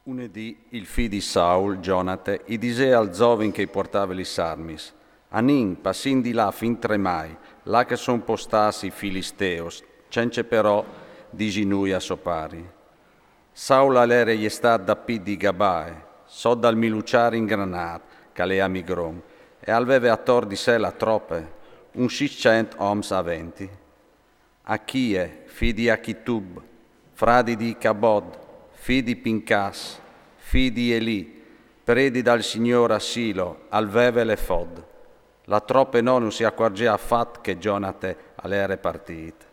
Unedì il figlio di Saul, Gionate, gli disse al giovane che portava le armis: Anin, passin di là fin tremai, là che son postati i filisteos, cence però disi noi a sopari. Saul all'ere gli sta da P di Gabae, so dal miluciare in granat, che le a Migron, e aveva attor di sé la troppe, un 600 oms aventi. Achie, figlio di Achitub, fradi di Cabod, figli di Pincas, figli di Eli, predi dal Signore a Silo, al veve le fod. La troppe non si accorgeva affatto che Gionate all'era partito.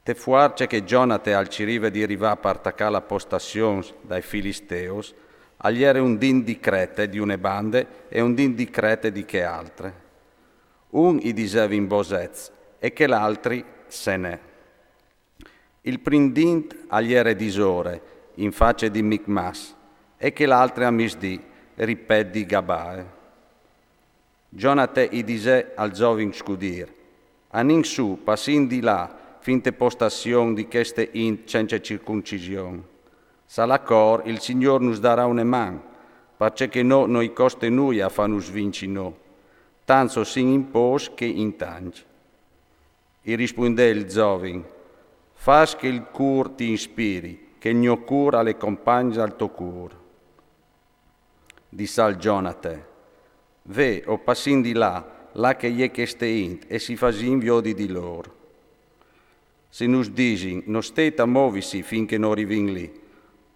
Te fuarce che Gionate al cirive di arrivare a partacare la postazione dai Filisteos, agli era un din di crete di une bande e un din di crete di che altre. Un gli diceva in bosez e che l'altri se ne. Il prindint agli era disore, in face di Micmas, e che l'altro a misdì, ripet di Gabae. Gionate gli dise al giovin scudir, anin su, passin di là, finte postazione di queste int senza circoncisione. Salacor, il Signor nos darà une man, perché che no noi coste noi a fanus vinci no, tanto sin impos che in tangi. E rispondè il giovin, fas che il cur ti ispiri, che il mio cur alle compagne al tuo cur. Disse al Gionate, ve, o passin di là che gli è che ste int, e si fasin viodi di loro. Se nus disin, non steta movisi finché non rivin lì,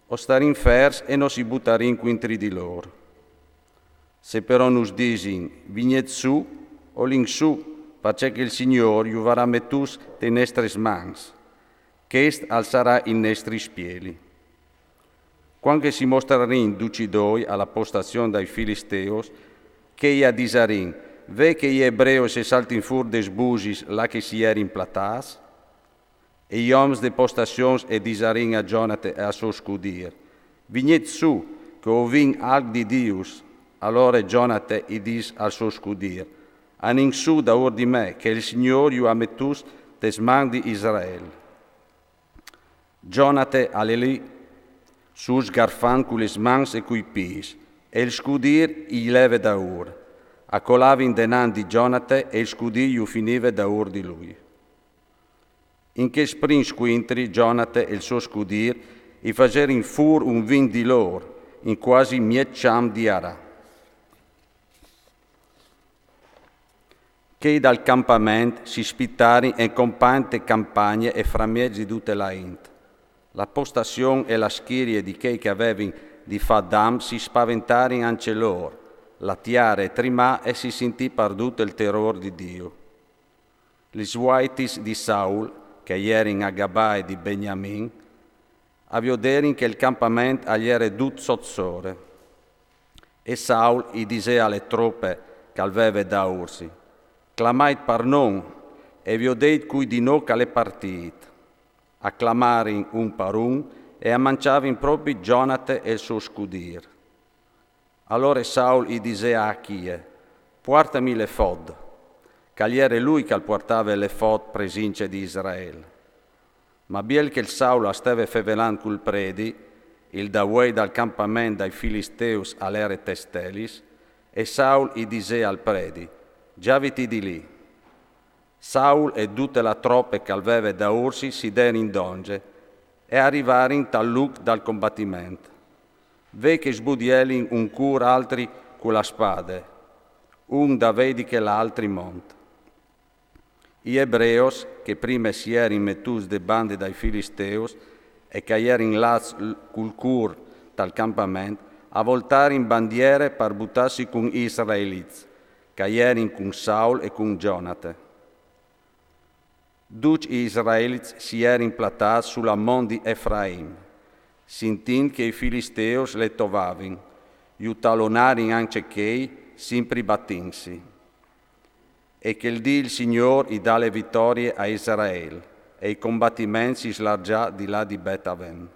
o starin fers e non si buttarin quintri di loro. Se però nus disin, vignet su, o lin su, perché che il Signore juvarà metus te nestres mans, che est alzarà in nestri spieli. Quando si mostrerin ducidoi alla postazione dai Filisteos, che ia disarin, ve che gli ebrei se saltin fur des busis là che si erin platas, e gli oms de postazions e disarin a Gionate e a suo scudir, vignet su, che ovin alc di Dius, allora Gionate i dis al suo scudir, anin su da ur di me, che il Signore ju ametus tes man di Israele. Gionate all'elì sus garfan cu les mans e cui pis, e il scudir gli leve da ur. A colavin denan di Gionate e il scudir gli finive da ur di lui. In che sprin squintri Gionate e il suo scudir i facerin fur un vin di lor, in quasi mietcham di ara. Che dal campamento si spittari e compante campagne e framieggi tutte la int. La postazione e la schirie di che avevin di Faddam si spaventarin anche loro, la tiare e trimà e si sentì perduto il terror di Dio. Gli suaitis di Saul, che ierin a Gabae di Beniamin, avvioderin che il campamento agli era dut sozzore. E Saul gli dise alle troppe che aveva da ursi, clamait par non, e viodeit cui di no che le partit. Acclamarin un par un e ammanciavin proprio Gionate e il suo scudir. Allora Saul gli dise a Achie, portami le fod, che era lui che portava le fod presince di Israele. Ma biel che il Saul stava fevelan col predi, il Dawei dal campamento dai Filisteus all'ere testelis, e Saul gli dise al predi, giaviti di lì. Saul e tutte la troppe che aveva da ursi si den in donge e arrivarin tal luc dal combattimento. Ve che sbudielin un cur altri con la spade, un da vedi che l'altri monta. I ebreos, che prima si erin metus de bande dai Filisteus e che erin là col cur dal campamento, a voltare in bandiere per buttarsi con Israeliz, che erin con Saul e con Gionate. Duc Israeliz si erin platati sulla mon di Efraim, sintint che i Filisteos le tovavin, iu talonarin anche chei, sempre battinsi. E che il Signor gli dà le vittorie a Israele, e i combattimenti si slargià di là di Betaven.